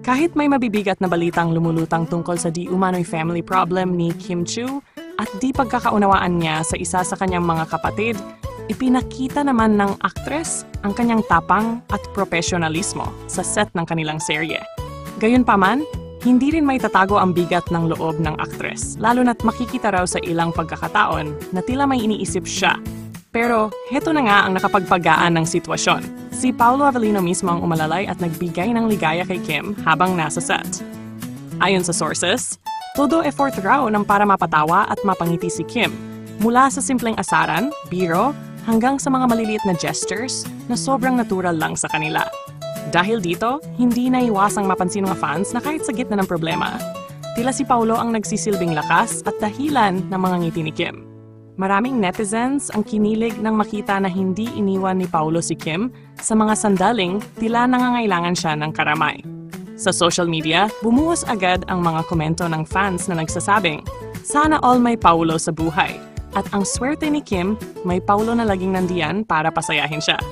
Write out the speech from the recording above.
Kahit may mabibigat na balitang lumulutang tungkol sa di umano'y family problem ni Kim Chiu at di pagkakaunawaan niya sa isa sa kanyang mga kapatid, ipinakita naman ng aktres ang kanyang tapang at profesionalismo sa set ng kanilang serye. Gayunpaman, hindi rin may tatago ang bigat ng loob ng aktres, lalo na't makikita raw sa ilang pagkakataon na tila may iniisip siya. Pero heto na nga ang nakapagpagaan ng sitwasyon. Si Paolo Avellino mismo ang umalalay at nagbigay ng ligaya kay Kim habang nasa set. Ayon sa sources, todo effort raw ng para mapatawa at mapangiti si Kim, mula sa simpleng asaran, biro, hanggang sa mga maliliit na gestures na sobrang natural lang sa kanila. Dahil dito, hindi naiwasang mapansin ng fans na kahit sa gitna ng problema, tila si Paolo ang nagsisilbing lakas at dahilan ng mga ngiti ni Kim. Maraming netizens ang kinilig nang makita na hindi iniwan ni Paolo si Kim sa mga sandaling tila nangangailangan siya ng karamay. Sa social media, bumuhos agad ang mga komento ng fans na nagsasabing, "Sana all may Paolo sa buhay." At ang swerte ni Kim, may Paolo na laging nandiyan para pasayahin siya.